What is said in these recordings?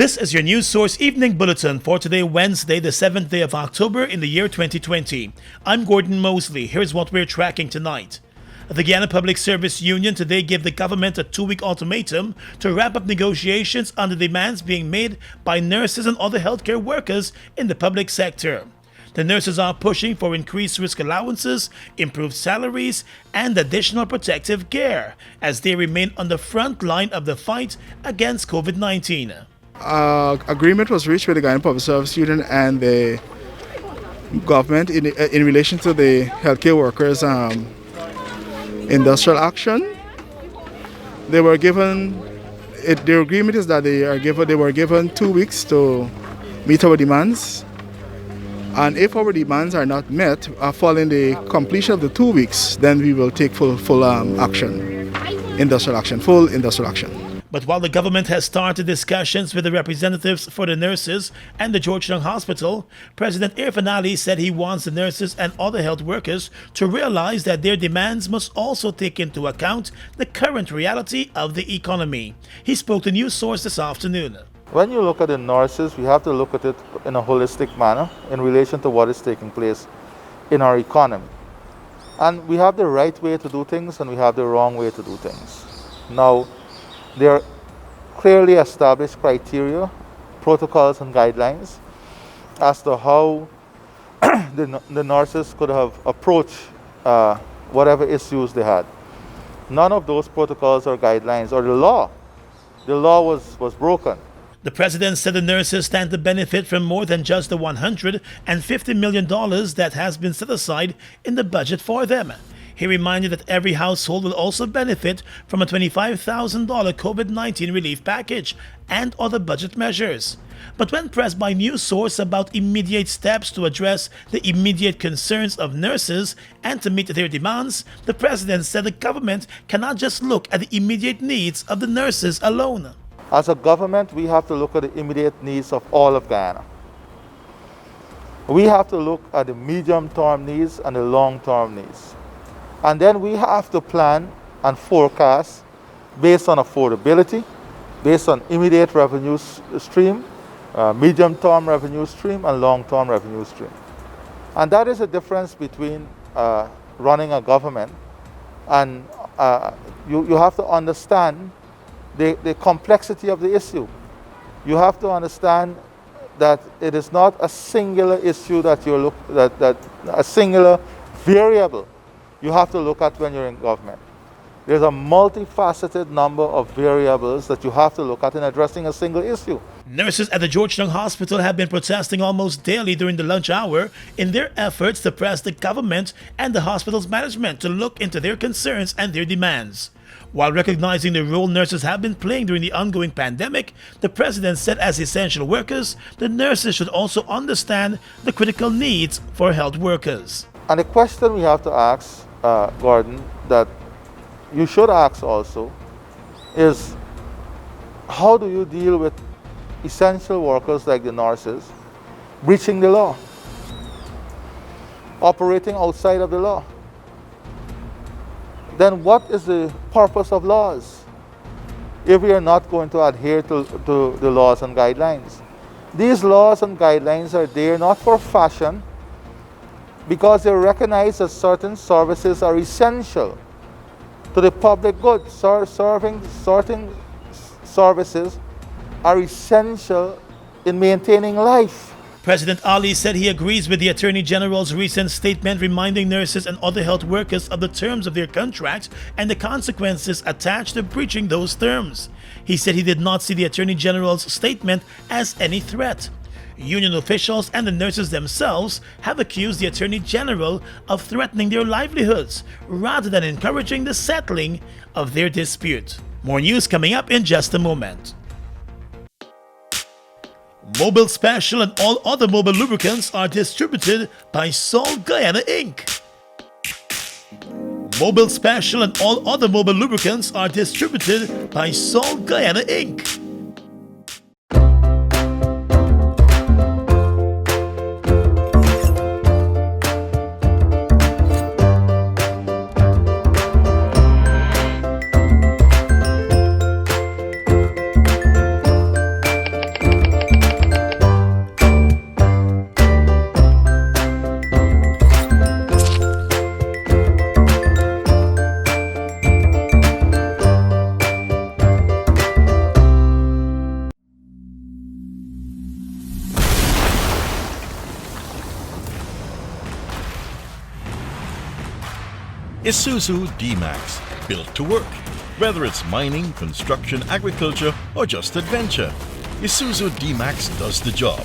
This is your News Source Evening Bulletin for today, Wednesday, the 7th day of October in the year 2020. I'm Gordon Mosley. Here's what we're tracking tonight. The Guyana Public Service Union today gave the government a 2-week ultimatum to wrap up negotiations on the demands being made by nurses and other healthcare workers in the public sector. The nurses are pushing for increased risk allowances, improved salaries, and additional protective gear as they remain on the front line of the fight against COVID-19. Agreement was reached with the Guyana Public Service Union and the government in relation to the healthcare workers' industrial action. They were given. The agreement is that they were given 2 weeks to meet our demands, and if our demands are not met following the completion of the 2 weeks, then we will take full industrial action. But while the government has started discussions with the representatives for the nurses and the Georgetown Hospital, President Irfan Ali said he wants the nurses and other health workers to realize that their demands must also take into account the current reality of the economy. He spoke to News Source this afternoon. When you look at the nurses, we have to look at it in a holistic manner in relation to what is taking place in our economy. And we have the right way to do things and we have the wrong way to do things. Now, there are clearly established criteria, protocols and guidelines as to how the nurses could have approached whatever issues they had. None of those protocols or guidelines or the law was broken. The president said the nurses stand to benefit from more than just the $150 million that has been set aside in the budget for them. He reminded that every household will also benefit from a $25,000 COVID-19 relief package and other budget measures. But when pressed by News Source about immediate steps to address the immediate concerns of nurses and to meet their demands, the president said the government cannot just look at the immediate needs of the nurses alone. As a government, we have to look at the immediate needs of all of Guyana. We have to look at the medium-term needs and the long-term needs. And then we have to plan and forecast based on affordability, based on immediate revenue stream, medium-term revenue stream, and long-term revenue stream. And that is the difference between running a government and you have to understand the complexity of the issue. You have to understand that it is not a singular issue that a singular variable you have to look at when you're in government. There's a multifaceted number of variables that you have to look at in addressing a single issue. Nurses at the Georgetown Hospital have been protesting almost daily during the lunch hour in their efforts to press the government and the hospital's management to look into their concerns and their demands. While recognizing the role nurses have been playing during the ongoing pandemic, the president said as essential workers, the nurses should also understand the critical needs for health workers. And the question we have to ask, Gordon, that you should ask also, is how do you deal with essential workers like the nurses breaching the law, operating outside of the law? Then what is the purpose of laws if we are not going to adhere to the laws and guidelines? These laws and guidelines are there not for fashion, because they recognize that certain services are essential to the public good. Certain services are essential in maintaining life. President Ali said he agrees with the Attorney General's recent statement reminding nurses and other health workers of the terms of their contracts and the consequences attached to breaching those terms. He said he did not see the Attorney General's statement as any threat. Union officials and the nurses themselves have accused the Attorney General of threatening their livelihoods rather than encouraging the settling of their dispute. More news coming up in just a moment. Mobile Special and all other mobile lubricants are distributed by Sol Guyana Inc. Mobile Special and all other mobile lubricants are distributed by Sol Guyana Inc. Isuzu D-Max, built to work. Whether it's mining, construction, agriculture, or just adventure, Isuzu D-Max does the job.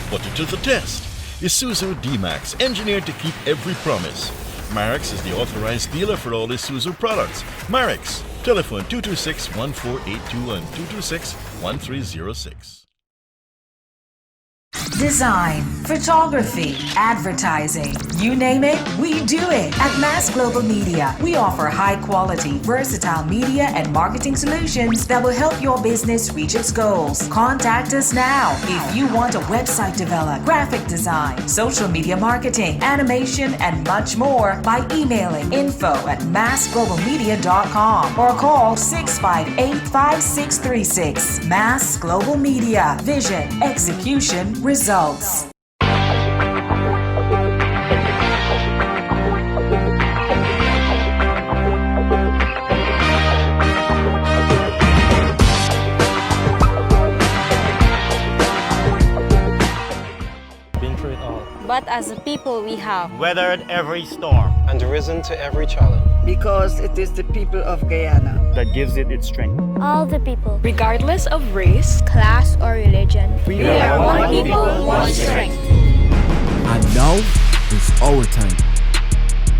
Put it to the test. Isuzu D-Max, engineered to keep every promise. Marex is the authorized dealer for all Isuzu products. Marex, telephone 226-1482 and 226-1306. Design, photography, advertising, you name it, we do it. At Mass Global Media, we offer high-quality, versatile media and marketing solutions that will help your business reach its goals. Contact us now if you want a website developed, graphic design, social media marketing, animation, and much more by emailing info@massglobalmedia.com or call 658-5636. Mass Global Media. Vision, execution, results. Been through it all. But as a people, we have weathered every storm And risen to every challenge. Because it is the people of Guyana that gives it its strength. all the people, regardless of race, class, or religion. We are one people, one strength. And now is our time.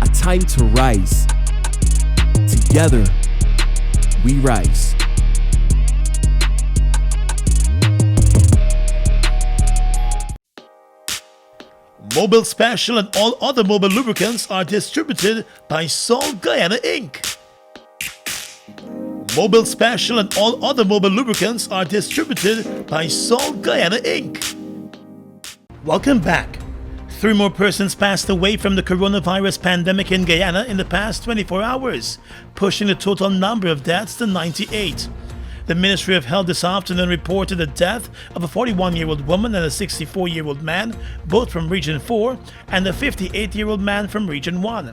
A time to rise. Together, we rise. Mobile Special and all other mobile lubricants are distributed by Salt Guyana Inc. Mobile Special and all other mobile lubricants are distributed by Salt Guyana Inc. Welcome back. 3 more persons passed away from the coronavirus pandemic in Guyana in the past 24 hours, pushing the total number of deaths to 98. The Ministry of Health this afternoon reported the death of a 41-year-old woman and a 64-year-old man, both from Region 4, and a 58-year-old man from Region 1.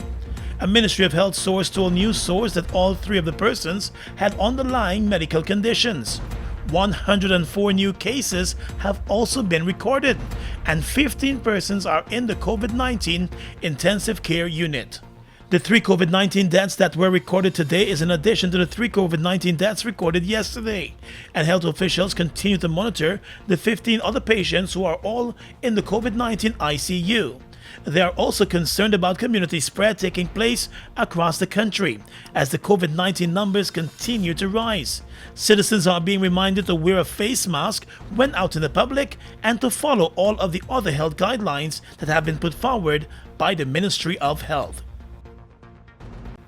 A Ministry of Health source told news source that all 3 of the persons had underlying medical conditions. 104 new cases have also been recorded, and 15 persons are in the COVID-19 intensive care unit. The 3 COVID-19 deaths that were recorded today is in addition to the 3 COVID-19 deaths recorded yesterday, and health officials continue to monitor the 15 other patients who are all in the COVID-19 ICU. They are also concerned about community spread taking place across the country as the COVID-19 numbers continue to rise. Citizens are being reminded to wear a face mask when out in the public and to follow all of the other health guidelines that have been put forward by the Ministry of Health.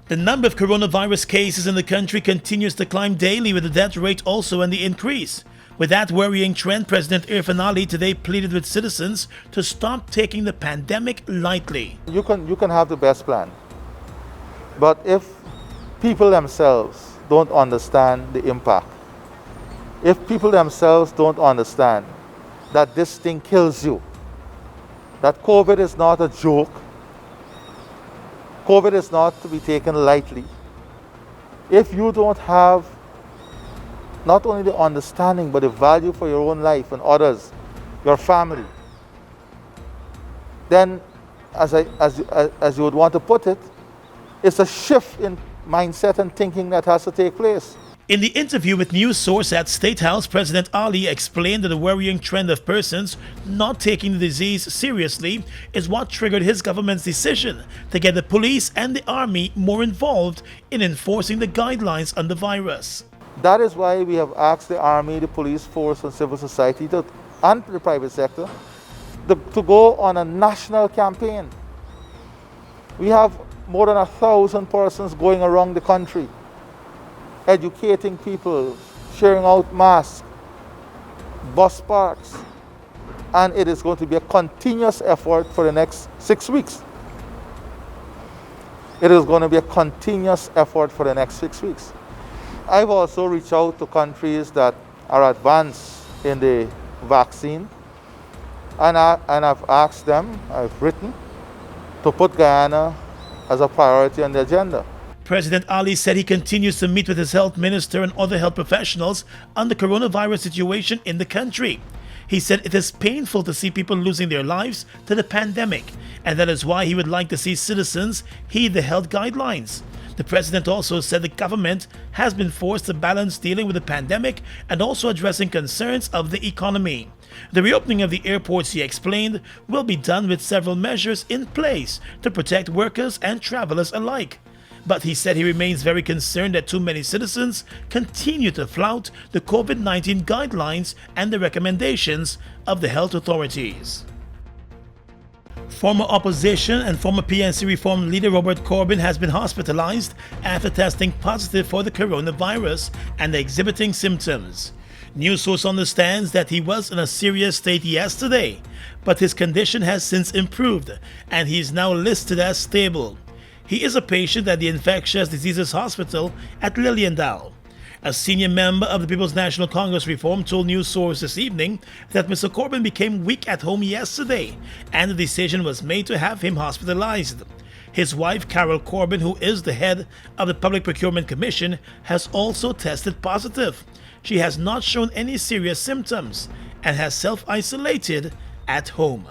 The number of coronavirus cases in the country continues to climb daily, with the death rate also on the increase. With that worrying trend, President Irfan Ali today pleaded with citizens to stop taking the pandemic lightly. You can have the best plan, but if people themselves don't understand the impact, if people themselves don't understand that this thing kills you, that COVID is not a joke, COVID is not to be taken lightly. If you don't have not only the understanding but the value for your own life and others, your family, then as you would want to put it, it's a shift in mindset and thinking that has to take place. In the interview with news source at State House, President Ali explained that the worrying trend of persons not taking the disease seriously is what triggered his government's decision to get the police and the army more involved in enforcing the guidelines on the virus. That is why we have asked the army, the police force, and civil society and the private sector to go on a national campaign. We have more than 1,000 persons going around the country, educating people, sharing out masks, bus parks, and it is going to be a continuous effort for the next 6 weeks. It is going to be a continuous effort for the next 6 weeks. I've also reached out to countries that are advanced in the vaccine, and I've asked them, I've written, to put Guyana as a priority on the agenda. President Ali said he continues to meet with his health minister and other health professionals on the coronavirus situation in the country. He said it is painful to see people losing their lives to the pandemic, and that is why he would like to see citizens heed the health guidelines. The president also said the government has been forced to balance dealing with the pandemic and also addressing concerns of the economy. The reopening of the airports, he explained, will be done with several measures in place to protect workers and travelers alike. But he said he remains very concerned that too many citizens continue to flout the COVID-19 guidelines and the recommendations of the health authorities. Former opposition and former PNC Reform leader Robert Corbyn has been hospitalized after testing positive for the coronavirus and exhibiting symptoms. News source understands that he was in a serious state yesterday, but his condition has since improved and he is now listed as stable. He is a patient at the Infectious Diseases Hospital at Liliendal. A senior member of the People's National Congress Reform told news source this evening that Mr. Corbyn became weak at home yesterday and the decision was made to have him hospitalized. His wife, Carol Corbyn, who is the head of the Public Procurement Commission, has also tested positive. She has not shown any serious symptoms and has self-isolated at home.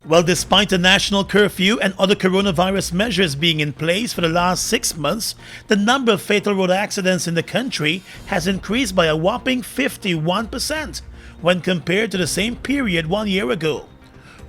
Well, despite the national curfew and other coronavirus measures being in place for the last 6 months, the number of fatal road accidents in the country has increased by a whopping 51% when compared to the same period 1 year ago.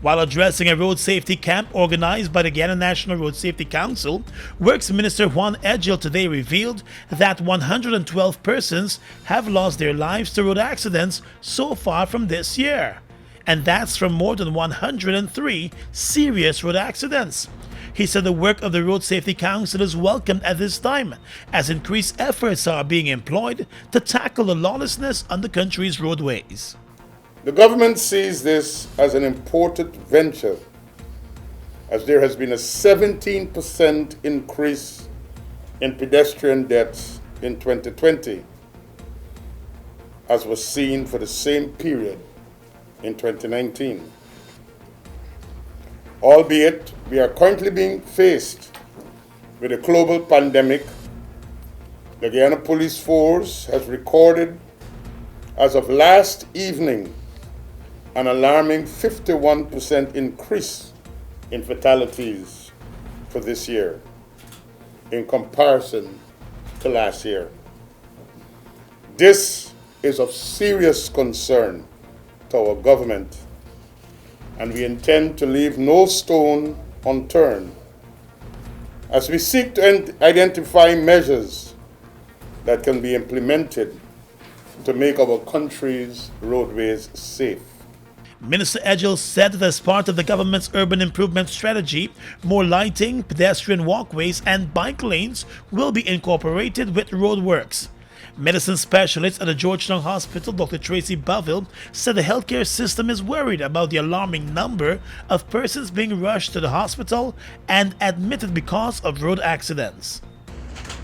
While addressing a road safety camp organized by the Guyana National Road Safety Council, Works Minister Juan Edgil today revealed that 112 persons have lost their lives to road accidents so far from this year. And that's from more than 103 serious road accidents. He said the work of the Road Safety Council is welcomed at this time, as increased efforts are being employed to tackle the lawlessness on the country's roadways. The government sees this as an important venture, as there has been a 17% increase in pedestrian deaths in 2020, as was seen for the same period in 2019. Albeit we are currently being faced with a global pandemic, the Guyana Police Force has recorded, as of last evening, an alarming 51% increase in fatalities for this year in comparison to last year. This is of serious concern to our government, and we intend to leave no stone unturned as we seek to identify measures that can be implemented to make our country's roadways safe. Minister Edgil said that as part of the government's urban improvement strategy, more lighting, pedestrian walkways and bike lanes will be incorporated with roadworks. Medicine specialist at the Georgetown Hospital, Dr. Tracy Boville, said the healthcare system is worried about the alarming number of persons being rushed to the hospital and admitted because of road accidents.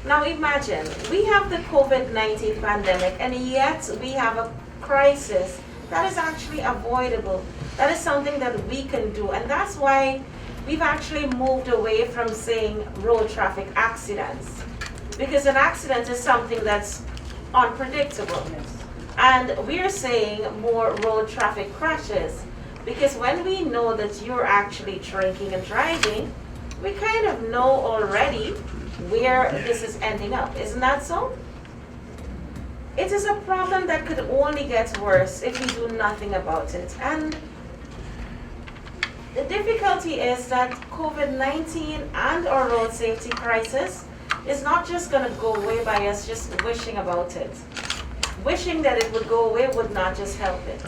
Now imagine, we have the COVID-19 pandemic and yet we have a crisis that is actually avoidable. That is something that we can do, and that's why we've actually moved away from saying road traffic accidents, because an accident is something that's unpredictable. And we're saying more road traffic crashes, because when we know that you're actually drinking and driving, we kind of know already where this is ending up. Isn't that so? It is a problem that could only get worse if we do nothing about it. And the difficulty is that COVID-19 and our road safety crisis is not just going to go away by us just wishing about it. Wishing that it would go away would not just help it.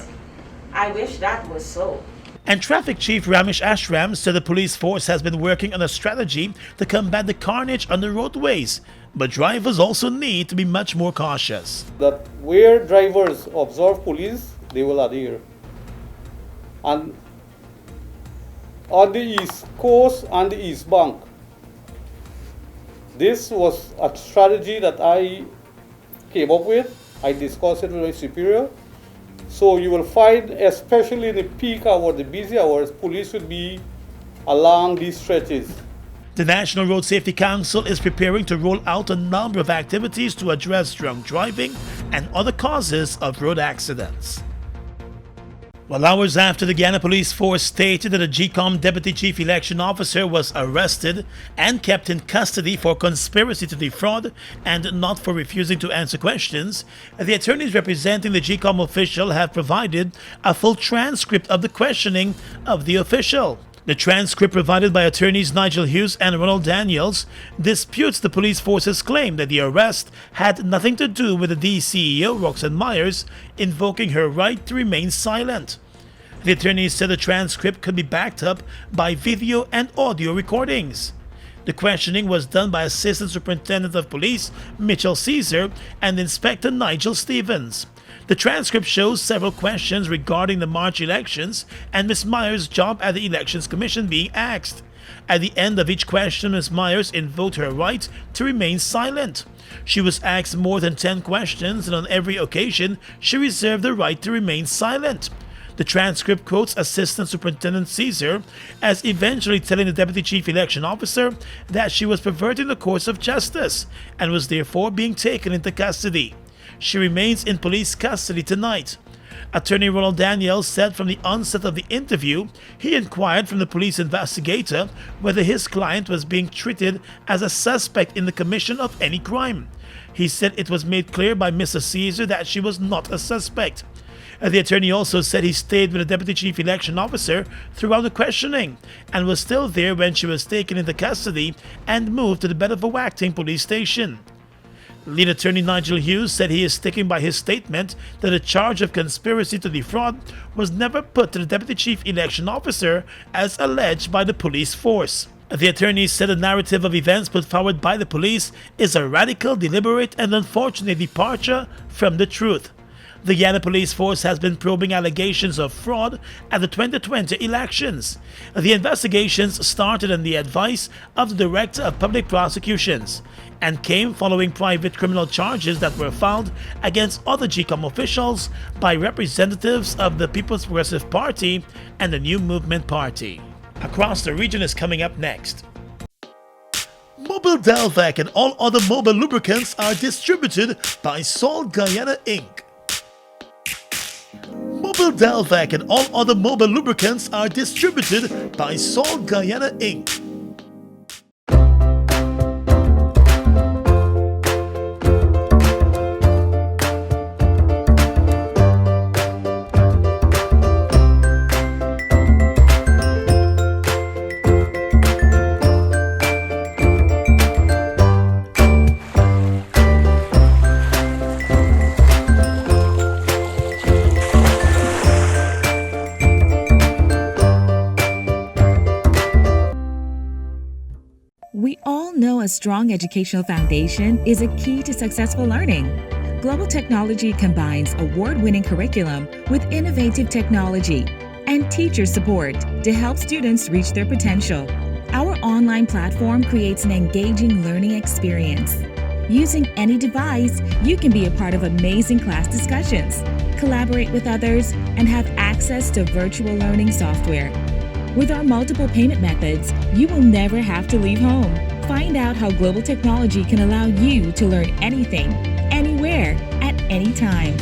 I wish that was so. And Traffic Chief Ramesh Ashram said the police force has been working on a strategy to combat the carnage on the roadways, but drivers also need to be much more cautious. That where drivers observe police, they will adhere. And on the East Coast and the East Bank, this was a strategy that I came up with. I discussed it with my superior. So you will find, especially in the peak hour, the busy hours, police will be along these stretches. The National Road Safety Council is preparing to roll out a number of activities to address drunk driving and other causes of road accidents. Well, hours after the Guyana Police Force stated that a GCOM Deputy Chief Election Officer was arrested and kept in custody for conspiracy to defraud and not for refusing to answer questions, the attorneys representing the GCOM official have provided a full transcript of the questioning of the official. The transcript provided by attorneys Nigel Hughes and Ronald Daniels disputes the police force's claim that the arrest had nothing to do with the DCEO, Roxanne Myers, invoking her right to remain silent. The attorneys said the transcript could be backed up by video and audio recordings. The questioning was done by Assistant Superintendent of Police Mitchell Caesar and Inspector Nigel Stevens. The transcript shows several questions regarding the March elections and Ms. Myers' job at the Elections Commission being asked. At the end of each question, Ms. Myers invoked her right to remain silent. She was asked more than 10 questions, and on every occasion, she reserved the right to remain silent. The transcript quotes Assistant Superintendent Caesar as eventually telling the Deputy Chief Election Officer that she was perverting the course of justice and was therefore being taken into custody. She remains in police custody tonight. Attorney Ronald Daniels said from the onset of the interview, he inquired from the police investigator whether his client was being treated as a suspect in the commission of any crime. He said it was made clear by Mr. Caesar that she was not a suspect. The attorney also said he stayed with the Deputy Chief Election Officer throughout the questioning and was still there when she was taken into custody and moved to the Bedford Police Station. Lead attorney Nigel Hughes said he is sticking by his statement that a charge of conspiracy to defraud was never put to the Deputy Chief Election Officer as alleged by the police force. The attorney said the narrative of events put forward by the police is a radical, deliberate, and unfortunate departure from the truth. The Guyana Police Force has been probing allegations of fraud at the 2020 elections. The investigations started on the advice of the Director of Public Prosecutions and came following private criminal charges that were filed against other GCOM officials by representatives of the People's Progressive Party and the New Movement Party. Across the region is coming up next. Mobile Delvac and all other mobile lubricants are distributed by Salt Guyana Inc. Mobile Delvac and all other mobile lubricants are distributed by Salt Guyana Inc. We all know a strong educational foundation is a key to successful learning. Global Technology combines award-winning curriculum with innovative technology and teacher support to help students reach their potential. Our online platform creates an engaging learning experience. Using any device, you can be a part of amazing class discussions, collaborate with others, and have access to virtual learning software. With our multiple payment methods, you will never have to leave home. Find out how Global Technology can allow you to learn anything, anywhere, at any time.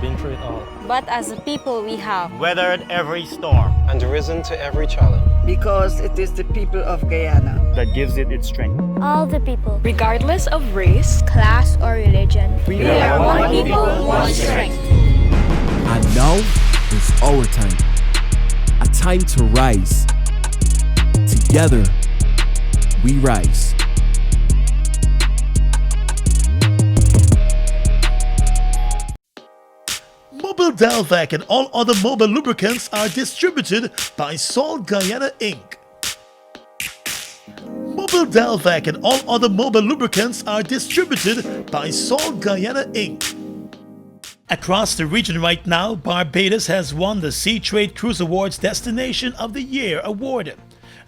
Been through it all. But as a people, we have weathered every storm and risen to every challenge. Because it is the people of Guyana that gives it its strength. all the people, Regardless of race, class, or religion. we are one people, one strength. And now is our time. A time to rise. Together, we rise. Mobile Delvac and all other mobile lubricants are distributed by Salt Guyana Inc. Mobile Delvac and all other mobile lubricants are distributed by Salt Guyana Inc. Across the region right now, Barbados has won the Sea Trade Cruise Awards Destination of the Year award.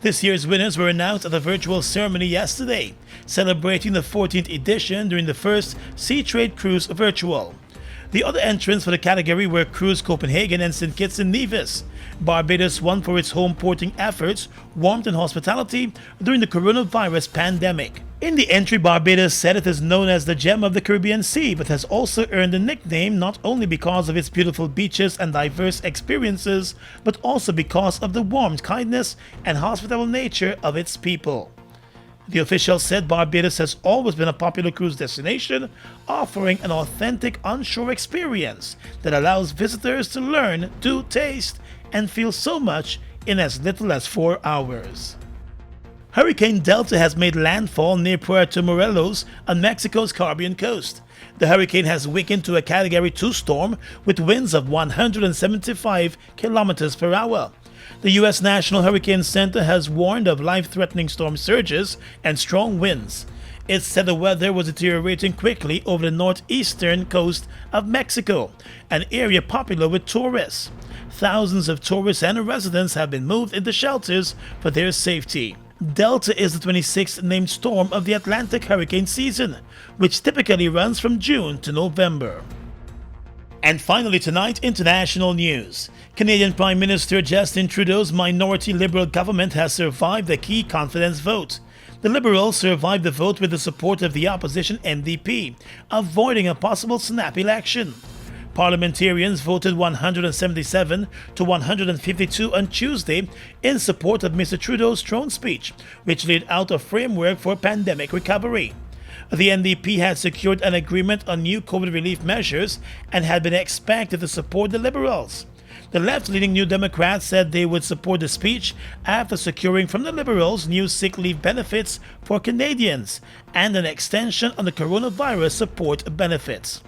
This year's winners were announced at a virtual ceremony yesterday, celebrating the 14th edition during the first Sea Trade Cruise Virtual. The other entrants for the category were Cruise Copenhagen and St. Kitts and Nevis. Barbados won for its home porting efforts, warmth and hospitality during the coronavirus pandemic. In the entry, Barbados said it is known as the gem of the Caribbean Sea, but has also earned a nickname not only because of its beautiful beaches and diverse experiences, but also because of the warmth, kindness, and hospitable nature of its people. The official said Barbados has always been a popular cruise destination, offering an authentic onshore experience that allows visitors to learn, do, taste, and feel so much in as little as 4 hours. Hurricane Delta has made landfall near Puerto Morelos on Mexico's Caribbean coast. The hurricane has weakened to a Category 2 storm with winds of 175 kilometers per hour. The U.S. National Hurricane Center has warned of life-threatening storm surges and strong winds. It said the weather was deteriorating quickly over the northeastern coast of Mexico, an area popular with tourists. Thousands of tourists and residents have been moved into shelters for their safety. Delta is the 26th named storm of the Atlantic hurricane season, which typically runs from June to November. And finally tonight, international news. Canadian Prime Minister Justin Trudeau's minority Liberal government has survived the key confidence vote. The Liberals survived the vote with the support of the opposition NDP, avoiding a possible snap election. Parliamentarians voted 177 to 152 on Tuesday in support of Mr. Trudeau's throne speech, which laid out a framework for pandemic recovery. The NDP had secured an agreement on new COVID relief measures and had been expected to support the Liberals. The left-leaning New Democrats said they would support the speech after securing from the Liberals new sick leave benefits for Canadians and an extension on the coronavirus support benefits.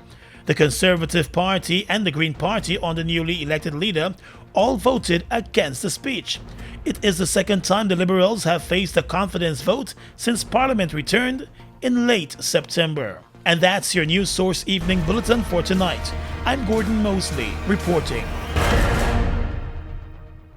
The Conservative Party and the Green Party, on the newly elected leader, all voted against the speech. It is the second time the Liberals have faced a confidence vote since Parliament returned in late September. And that's your News Source Evening Bulletin for tonight. I'm Gordon Mosley, reporting.